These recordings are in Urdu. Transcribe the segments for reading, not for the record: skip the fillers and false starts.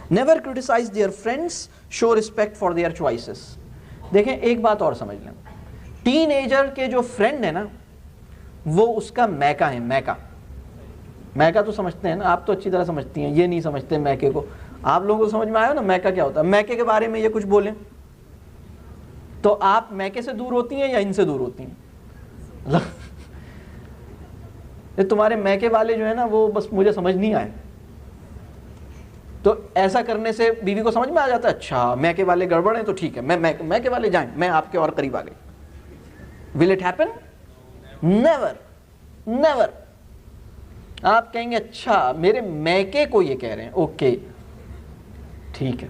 Never criticize their friends, show respect for their choices. دیکھیں ایک بات اور سمجھ لیں, ٹین ایجر کے جو فرینڈ ہے نا وہ اس کا میکا ہے. میکا تو سمجھتے ہیں نا آپ, تو اچھی طرح سمجھتی ہیں, یہ نہیں سمجھتے میکے کو. آپ لوگوں کو سمجھ میں آیا نا میکا کیا ہوتا ہے؟ میکے کے بارے میں یہ کچھ بولیں تو آپ میکے سے دور ہوتی ہیں یا ان سے دور ہوتی ہیں؟ تمہارے میکے والے جو ہے نا وہ بس مجھے سمجھ نہیں آئے. تو ایسا کرنے سے بیوی کو سمجھ میں آ جاتا ہے اچھا میکے والے گڑبڑ ہیں تو ٹھیک ہے, میں میکے والے جائیں, میں آپ کے اور قریب آ گئی. Will it happen? Never. Never. آپ کہیں گے اچھا میرے میکے کو یہ کہہ رہے ہیں, اوکے ٹھیک ہے.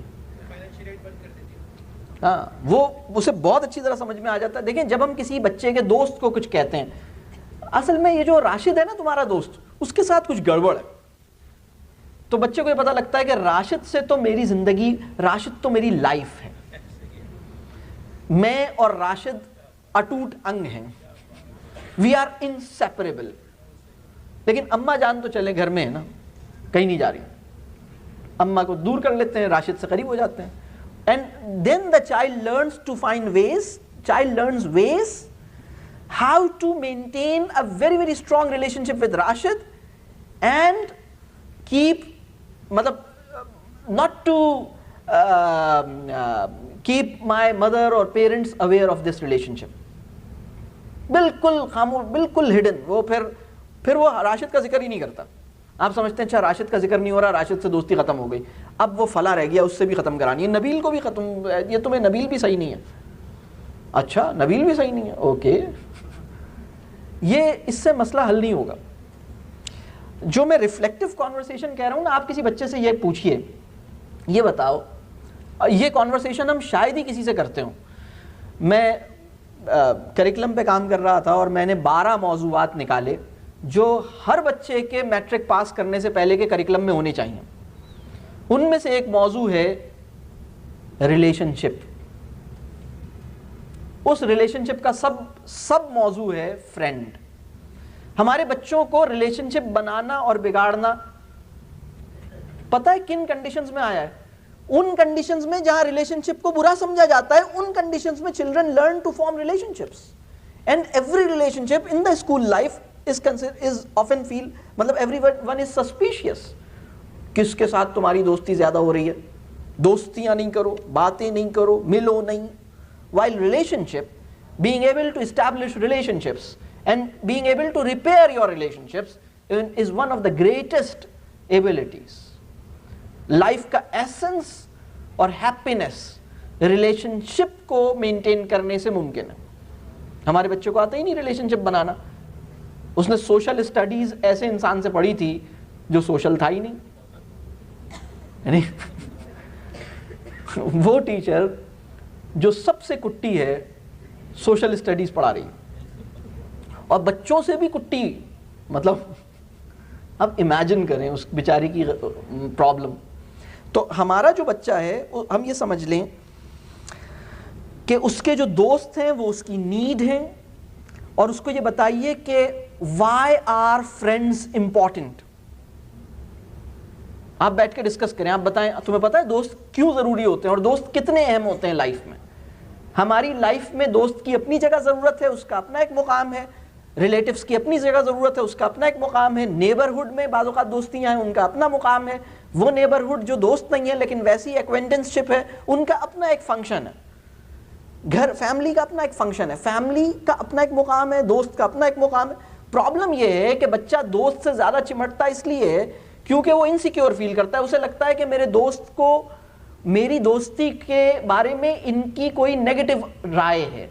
ہاں وہ اسے بہت اچھی طرح سمجھ میں آ جاتا ہے. دیکھیں جب ہم کسی بچے کے دوست کو کچھ کہتے ہیں, اصل میں یہ جو راشد ہے نا تمہارا دوست, اس کے ساتھ کچھ گڑبڑ ہے, تو بچے کو یہ پتا لگتا ہے کہ راشد سے تو میری زندگی, راشد تو میری لائف ہے, میں اور راشد اٹوٹ انگ ہیں, وی آر انسیپریبل. لیکن اماں جان تو چلے گھر میں ہے نا, کہیں نہیں جا رہی, اماں کو دور کر لیتے ہیں, راشد سے قریب ہو جاتے ہیں. And then the child learns to find ways, child learns ways how to maintain a very very strong relationship with Rashid and keep, not to keep my mother or parents aware of this relationship. بالکل خاموش, بالکل ہڈن. وہ پھر وہ راشد کا ذکر ہی نہیں کرتا. آپ سمجھتے ہیں اچھا راشد کا ذکر نہیں ہو رہا, راشد سے دوستی ختم ہو گئی, اب وہ فلاں رہ گیا, اس سے بھی ختم کرانی ہے, نبیل کو بھی ختم, یہ تمہیں نبیل بھی صحیح نہیں ہے, اچھا نبیل بھی صحیح نہیں ہے, اوکے. یہ اس سے مسئلہ حل نہیں ہوگا. جو میں ریفلیکٹیو کانورسیشن کہہ رہا ہوں نا, آپ کسی بچے سے یہ پوچھئے, یہ بتاؤ, یہ کانورسیشن ہم شاید ہی کسی سے کرتے ہوں. میں کریکلم پہ کام کر رہا تھا اور میں نے 12 موضوعات نکالے جو ہر بچے کے میٹرک پاس کرنے سے پہلے کے کریکلم میں ہونے چاہیے. ان میں سے ایک موضوع ہے ریلیشن شپ. اس ریلیشن شپ کا سب موضوع ہے فرینڈ. ہمارے بچوں کو ریلیشن شپ بنانا اور بگاڑنا پتہ ہے کن کنڈیشنز میں آیا ہے؟ ان کنڈیشنز میں جہاں ریلیشن شپ کو برا سمجھا جاتا ہے, ان کنڈیشنز میں children learn to form relationships. And every relationships in the school life is often feel, everyone is suspicious. کس کے ساتھ تمہاری دوستی زیادہ ہو رہی ہے, دوستیاں نہیں کرو, باتیں نہیں کرو, ملو نہیں. While relationship, being able to establish relationships and being able to repair your relationships is one of the greatest abilities. Life کا essence اور happiness relationship کو maintain کرنے سے ممکن ہے. ہمارے بچوں کو آتا ہی نہیں relationship بنانا. اس نے سوشل اسٹڈیز ایسے انسان سے پڑھی تھی جو سوشل تھا ہی نہیں. یعنی وہ ٹیچر جو سب سے کٹی ہے سوشل اسٹڈیز پڑھا رہی ہے, اور بچوں سے بھی کٹی. اب امیجن کریں اس بیچاری کی پرابلم. تو ہمارا جو بچہ ہے ہم یہ سمجھ لیں کہ اس کے جو دوست ہیں وہ اس کی نیڈ ہیں, اور اس کو یہ بتائیے کہ why are friends important. آپ بیٹھ کے ڈسکس کریں, آپ بتائیں تمہیں پتہ ہے دوست کیوں ضروری ہوتے ہیں اور دوست کتنے اہم ہوتے ہیں لائف میں. ہماری لائف میں دوست کی اپنی جگہ ضرورت ہے, اس کا اپنا ایک مقام ہے. ریلیٹیوز کی اپنی جگہ ضرورت ہے, اس کا اپنا ایک مقام ہے. نیبرہڈ میں بعض اوقات دوستیاں ہیں, ان کا اپنا مقام ہے. وہ نیبرہڈ جو دوست نہیں ہے لیکن ویسی ایکوینٹنس شپ ہے, ان کا اپنا ایک فنکشن ہے. گھر فیملی کا اپنا ایک فنکشن ہے, فیملی کا اپنا ایک مقام ہے, دوست کا اپنا ایک مقام ہے. پرابلم یہ ہے کہ بچہ دوست سے زیادہ چمٹتا اس لیے ہے کیونکہ وہ انسیکیور فیل کرتا ہے. اسے لگتا ہے کہ میرے دوست کو میری دوستی کے بارے میں ان کی کوئی نیگیٹو رائے ہے.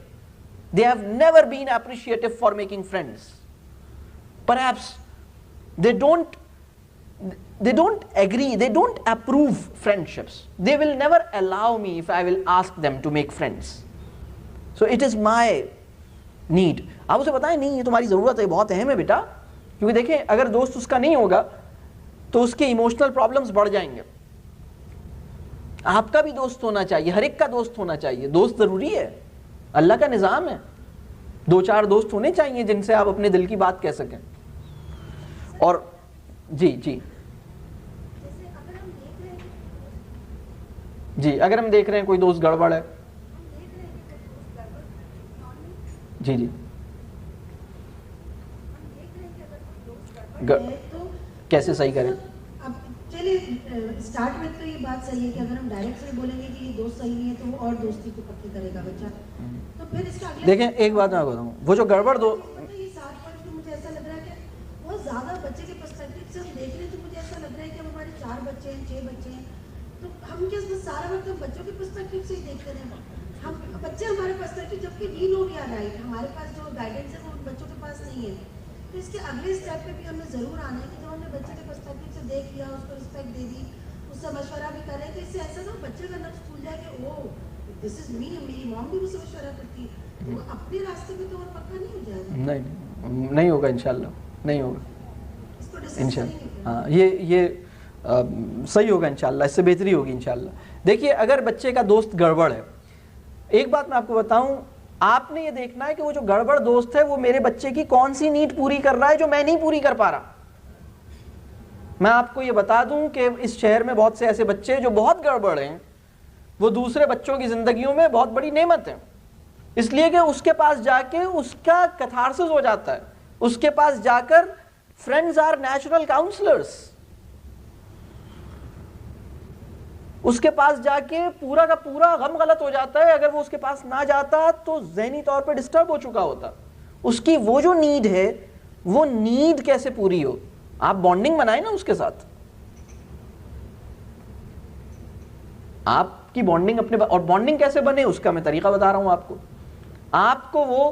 They have never been appreciative for making friends. Perhaps they don't agree, they don't approve friendships. They will never allow me if I will ask them to make friends. So it is my need. آپ اسے بتائیں نہیں یہ تمہاری ضرورت ہے, بہت اہم ہے بیٹا, کیونکہ دیکھیں اگر دوست اس کا نہیں ہوگا تو اس کے ایموشنل پرابلمز بڑھ جائیں گے. آپ کا بھی دوست ہونا چاہیے, ہر ایک کا دوست ہونا چاہیے. دوست ضروری ہے, اللہ کا نظام ہے. 2-4 دوست ہونے چاہیے جن سے آپ اپنے دل کی بات کہہ سکیں. اور جی جی اگر ہم دیکھ رہے ہیں کوئی دوست گڑبڑ ہے, جی جی کیسے صحیح کریں؟ چلیے اسٹارٹ میں تو یہ بات صحیح ہے کہ اگر ہم ڈائریکٹ سے بولیں گے کہ یہ دوست صحیح نہیں ہے تو وہ اور دوستی کو پکی کرے گا بچہ. تو پھر اس کا دیکھیں ایک بات میں بتاؤں, وہ جو گڑبڑ دو یہ 60% تو مجھے ایسا لگ رہا ہے کہ بہت زیادہ بچے کے پرسپیکٹو سے ہم دیکھ رہے ہیں, تو مجھے ایسا لگ رہا ہے کہ ہمارے 4 بچے ہیں 6 بچے ہیں, تو ہم کیا سارا وقت ہم بچوں کے پرسپیکٹو سے ہی دیکھتے رہے. ہم بچے ہمارے پرسپیکٹو, جبکہ وی نو وی آر رائٹ, ہمارے پاس جو گائیڈنس ہے وہ ان بچوں کے پاس نہیں ہے. تو اس کے اگلے اسٹیپ پہ بھی ہمیں ضرور آنا ہے کہ جب ہم نے بچے کے پرسپیکٹو سے دیکھ لیا, اس کو رسپیکٹ دے دی, اس سے مشورہ بھی کریں, تو اس سے ایسا نہ بچے کا نفس کھل جائے کہ او دس از می, میری مام بھی مجھ سے مشورہ کرتی ہے, تو وہ اپنے راستے پہ تو اور پکا نہیں ہو جائے گا. نہیں ہوگا انشاءاللہ, نہیں ہوگا اس کو ڈسکس انشاءاللہ. کریں گے. ہاں یہ صحیح ہوگا انشاءاللہ, اس سے بہتری ہوگی انشاءاللہ. دیکھیے اگر بچے کا دوست گڑبڑ ہے, ایک بات میں آپ کو بتاؤں, آپ نے یہ دیکھنا ہے کہ وہ جو گڑبڑ دوست ہے وہ میرے بچے کی کون سی نیڈ پوری کر رہا ہے جو میں نہیں پوری کر پا رہا. میں آپ کو یہ بتا دوں کہ اس شہر میں بہت سے ایسے بچے جو بہت گڑبڑ ہیں, وہ دوسرے بچوں کی زندگیوں میں بہت بڑی نعمت ہیں, اس لیے کہ اس کے پاس جا کے اس کا کتھارسس ہو جاتا ہے, اس کے پاس جا کر فرینڈز آر نیچرل کاؤنسلرز, اس کے پاس جا کے پورا کا پورا غم غلط ہو جاتا ہے. اگر وہ اس کے پاس نہ جاتا تو ذہنی طور پہ ڈسٹرب ہو چکا ہوتا. اس کی وہ جو نیڈ ہے, وہ نیڈ کیسے پوری ہو, آپ بانڈنگ بنائیں نا اس کے ساتھ, آپ کی بانڈنگ اپنے, اور بانڈنگ کیسے بنے اس کا میں طریقہ بتا رہا ہوں آپ کو. آپ کو وہ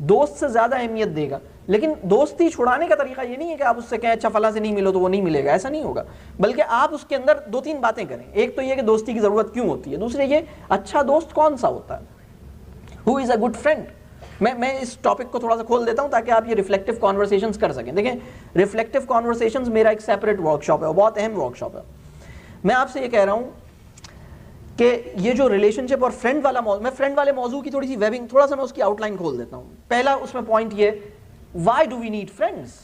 دوست سے زیادہ اہمیت دے گا, لیکن دوستی چھڑانے کا طریقہ یہ نہیں ہے کہ آپ اس سے کہیں اچھا فلاں سے نہیں ملو تو وہ نہیں ملے گا, ایسا نہیں ہوگا. بلکہ آپ اس کے اندر 2-3 باتیں کریں. ایک تو یہ کہ دوستی کی ضرورت کیوں ہوتی ہے, دوسرے یہ اچھا دوست کون سا ہوتا ہے, ہو از اے گڈ فرینڈ. میں اس ٹاپک کو تھوڑا سا کھول دیتا ہوں تاکہ آپ یہ ریفلیکٹیو کانورسیشنز کر سکیں. دیکھیں ریفلیکٹیو کانورسیشنز میرا ایک سیپریٹ ورک شاپ ہے, اور بہت اہم ورک شاپ ہے. میں آپ سے یہ کہہ رہا ہوں کہ یہ جو ریلیشن شپ اور فرینڈ والا موضوع, میں فرینڈ والے موضوع کی تھوڑی سی ویبنگ, تھوڑا سا میں اس کی آؤٹ لائن کھول دیتا ہوں. پہلا اس میں پوائنٹ یہ, why do we need friends,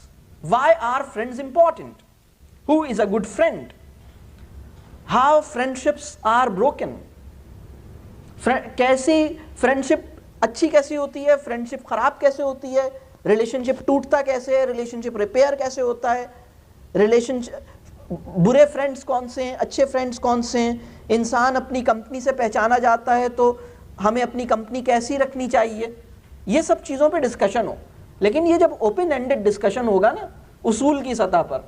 why are friends important, who is a good friend, how friendships are broken, کیسی فرینڈشپ اچھی کیسی ہوتی ہے, فرینڈشپ خراب کیسے ہوتی ہے, ریلیشن شپ ٹوٹتا کیسے ہے, ریلیشن شپ ریپیئر کیسے ہوتا ہے, ریلیشن برے فرینڈس کون سے ہیں, اچھے فرینڈس کون سے ہیں, انسان اپنی کمپنی سے پہچانا جاتا ہے تو ہمیں اپنی کمپنی کیسی رکھنی چاہیے, یہ سب چیزوں پہ ڈسکشن ہو. لیکن یہ جب اوپن اینڈڈ ڈسکشن ہوگا نا اصول کی سطح پر,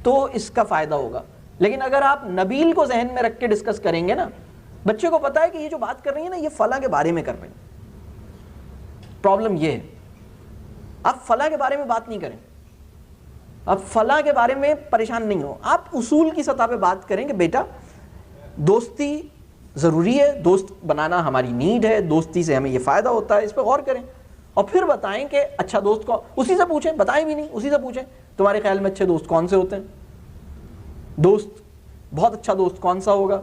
تو اس کا فائدہ ہوگا. لیکن اگر آپ نبیل کو ذہن میں رکھ کے ڈسکس کریں گے نا, بچے کو پتا ہے کہ یہ جو بات کر رہی ہے نا یہ فلاں کے بارے میں کر رہے ہیں, پرابلم یہ ہے آپ فلاں کے بارے میں بات نہیں کریں, آپ فلاں کے بارے میں پریشان نہیں ہو, آپ اصول کی سطح پہ بات کریں کہ بیٹا دوستی ضروری ہے, دوست بنانا ہماری نیڈ ہے, دوستی سے ہمیں یہ فائدہ ہوتا ہے, اس پہ غور کریں. اور پھر بتائیں کہ اچھا دوست کو, اسی سے پوچھیں, بتائیں بھی نہیں, اسی سے پوچھیں تمہارے خیال میں اچھے دوست کون سے ہوتے ہیں, دوست بہت اچھا دوست کون سا ہوگا,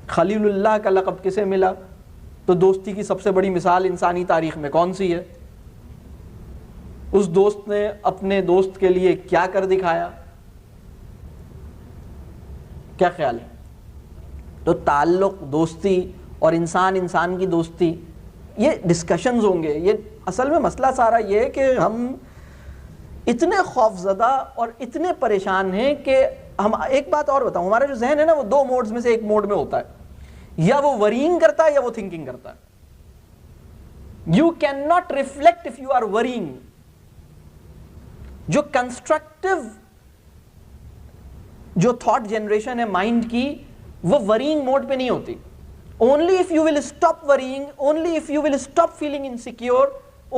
خلیل اللہ کا لقب کسے ملا, تو دوستی کی سب سے بڑی مثال انسانی تاریخ میں کون سی ہے, اس دوست نے اپنے دوست کے لیے کیا کر دکھایا, کیا خیال ہے. تو تعلق, دوستی اور انسان کی دوستی, یہ ڈسکشنز ہوں گے. یہ اصل میں مسئلہ سارا یہ ہے کہ ہم اتنے خوف زدہ اور اتنے پریشان ہیں کہ ہم, ایک بات اور بتاؤں, ہمارا جو ذہن ہے نا وہ 2 موڈز میں سے ایک موڈ میں ہوتا ہے, یا وہ ورینگ کرتا ہے یا وہ تھنکنگ کرتا ہے. You can not reflect if you are worrying. جو کنسٹرکٹیو جو تھاٹ جنریشن ہے مائنڈ کی, وہ ورینگ موڈ پہ نہیں ہوتی. Only if you will stop worrying, only if you will stop feeling insecure,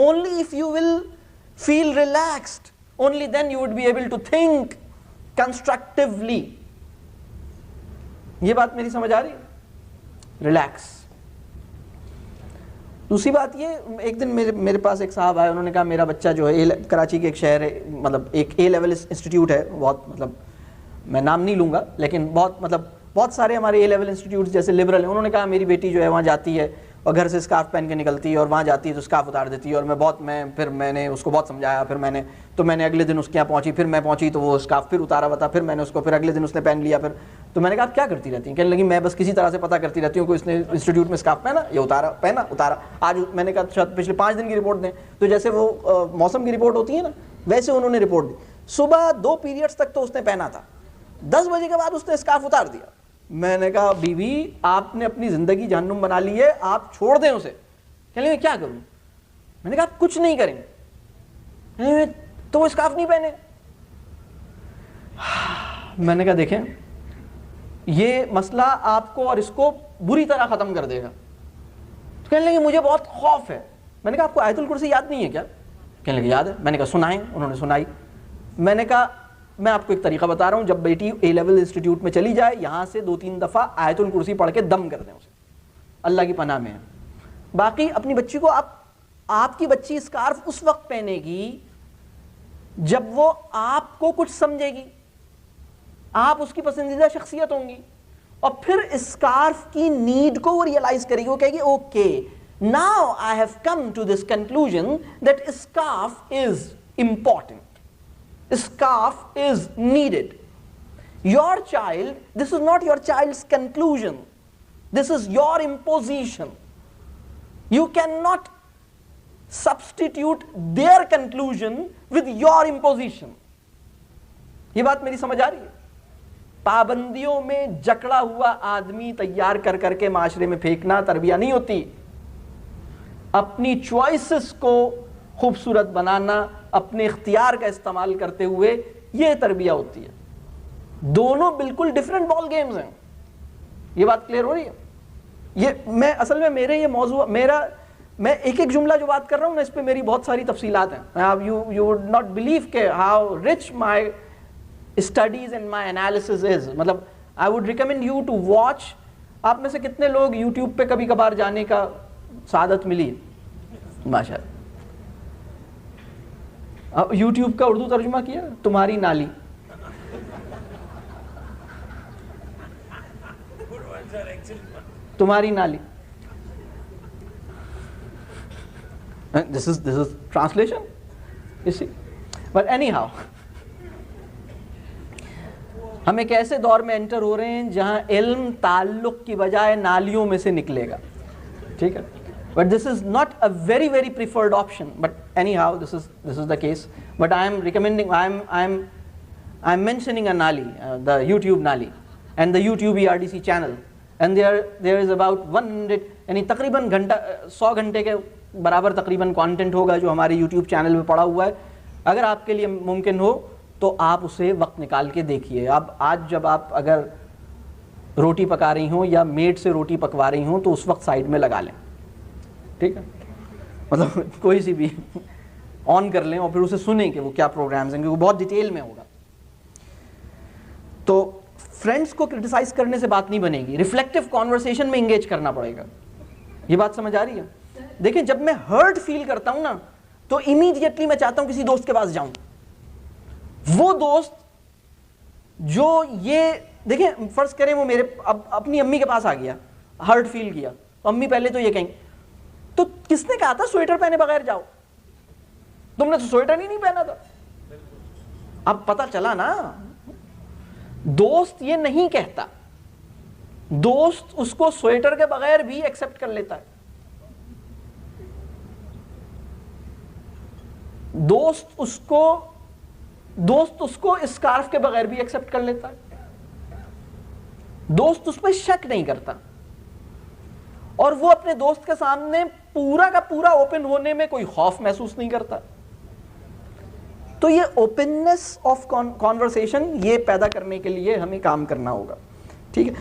only if you will feel relaxed, only then you would be able to think constructively. یہ بات میری سمجھ آ رہی ہے؟ ریلیکس. دوسری بات یہ, ایک دن میرے پاس ایک صاحب آئے, انہوں نے کہا میرا بچہ جو ہے کراچی کے ایک شہر ہے, مطلب ایک A لیول انسٹیٹیوٹ ہے, بہت مطلب میں نام نہیں لوں گا, لیکن بہت سارے ہمارے A لیول انسٹیٹیوٹس جیسے لبرل ہیں. انہوں نے کہا میری بیٹی جو ہے وہاں جاتی ہے اور گھر سے اسکارف پہن کے نکلتی ہے, اور وہاں جاتی ہے تو اسکارف اتار دیتی ہے, اور پھر میں نے اس کو بہت سمجھایا, پھر میں نے اگلے دن اس کے یہاں پہنچی, پھر میں پہنچی تو وہ اسکارف پھر اتارا ہوا تھا, پھر میں نے اس کو, پھر اگلے دن اس نے پہن لیا, پھر تو میں نے کہا آپ کیا کرتی رہتی ہیں؟ کہنے لگی میں بس کسی طرح سے پتہ کرتی رہتی ہوں کہ اس نے انسٹیٹیوٹ میں اسکارف پہنا، یہ اتارا. آج میں نے کہا شاید پچھلے 5 دن کی رپورٹ دیں. تو جیسے وہ موسم کی رپورٹ ہوتی ہے نا ویسے انہوں نے رپورٹ دی. صبح 2 پیریڈز تک تو اس نے پہنا تھا, 10 بجے کے بعد اس نے اسکارف اتار دیا. میں نے کہا بیوی آپ نے اپنی زندگی جہنم بنا لی ہے, آپ چھوڑ دیں اسے. کہنے لگے کیا کروں؟ میں نے کہا آپ کچھ نہیں کریں گے تو وہ اسکارف نہیں پہنے. میں نے کہا دیکھیں یہ مسئلہ آپ کو اور اس کو بری طرح ختم کر دے گا. تو کہنے لگے مجھے بہت خوف ہے. میں نے کہا آپ کو آیت الکرسی یاد نہیں ہے کیا؟ کہنے لگے یاد ہے. میں نے کہا سنائیں. انہوں نے سنائی. میں نے کہا میں آپ کو ایک طریقہ بتا رہا ہوں, جب بیٹی اے لیول انسٹیٹیوٹ میں چلی جائے یہاں سے 2-3 دفعہ آیت الکرسی پڑھ کے دم کر دیں اسے, اللہ کی پناہ میں ہے. باقی اپنی بچی کو آپ کی بچی اسکارف اس وقت پہنے گی جب وہ آپ کو کچھ سمجھے گی, آپ اس کی پسندیدہ شخصیت ہوں گی, اور پھر اسکارف کی نیڈ کو وہ ریئلائز کرے گی. وہ کہے گی okay now I have come to this conclusion that scarf is important, scarf is needed. Your child, this is not your child's conclusion, this is your imposition. You cannot substitute their conclusion with your imposition. یہ بات میری سمجھ آ رہی ہے؟ پابندیوں میں جکڑا ہوا آدمی تیار کر کر کے معاشرے میں پھینکنا تربیہ نہیں ہوتی. اپنی چوائسز کو خوبصورت بنانا, اپنے اختیار کا استعمال کرتے ہوئے, یہ تربیہ ہوتی ہے. دونوں بالکل ڈیفرنٹ بال گیمز ہیں. یہ بات کلیئر ہو رہی ہے؟ یہ میں اصل میں میرے یہ موضوع میں ایک ایک جملہ جو بات کر رہا ہوں نا اس پہ میری بہت ساری تفصیلات ہیں. You would not believe کہ how rich my studies and my analysis is. مطلب I would recommend you to watch. آپ میں سے کتنے لوگ یوٹیوب پہ کبھی کبھار جانے کا سعادت ملی؟ ماشاء اللہ. یوٹیوب کا اردو ترجمہ کیا تمہاری نالی. تمہاری نالی. This is translation, you see. But anyhow, ہم ایک ایسے دور میں انٹر ہو رہے ہیں جہاں علم تعلق کی بجائے نالیوں میں سے نکلے گا, ٹھیک ہے. But this is not a very very preferred option. But anyhow, this is the case. But I am recommending, I am mentioning a Nali, the YouTube Nali, and the YouTube ERDC channel. And there is about 100, یعنی تقریباً 100 گھنٹے کے برابر تقریباً کانٹینٹ ہوگا جو ہمارے یوٹیوب چینل میں پڑا ہوا ہے. اگر آپ کے لیے ممکن ہو تو آپ اسے وقت نکال کے دیکھیے. اب آج جب آپ اگر روٹی پکا رہی ہوں یا میڈ سے روٹی پکوا رہی ہوں تو اس وقت سائڈ میں لگا لیں, ٹھیک ہے. مطلب کوئی سی بھی آن کر لیں اور پھر اسے سنیں کہ وہ کیا پروگرامز ہیں, کیونکہ بہت ڈیٹیل میں ہوگا. تو فرینڈس کو کرٹیسائز کرنے سے بات نہیں بنے گی, ریفلیکٹیو کانورسیشن میں انگیج کرنا پڑے گا. یہ بات سمجھ آ رہی ہے؟ دیکھیں جب میں ہرٹ فیل کرتا ہوں نا تو امیڈیٹلی میں چاہتا ہوں کسی دوست کے پاس جاؤں. وہ دوست جو یہ دیکھیں فرض کریں وہ میرے اپنی امی کے پاس آ گیا, ہرٹ فیل کیا, تو امی پہلے تو یہ کہیں تو کس نے کہا تھا سویٹر پہنے بغیر جاؤ؟ تم نے تو سویٹر ہی نہیں پہنا تھا. اب پتہ چلا نا دوست یہ نہیں کہتا, دوست اس کو سویٹر کے بغیر بھی ایکسپٹ کر لیتا ہے. دوست اس کو اسکارف کے بغیر بھی ایکسپٹ کر لیتا ہے. دوست اس پہ شک نہیں کرتا, اور وہ اپنے دوست کے سامنے پورا کا پورا اوپن ہونے میں کوئی خوف محسوس نہیں کرتا. تو یہ اوپننس آف کانورسیشن یہ پیدا کرنے کے لیے ہمیں کام کرنا ہوگا, ٹھیک ہے.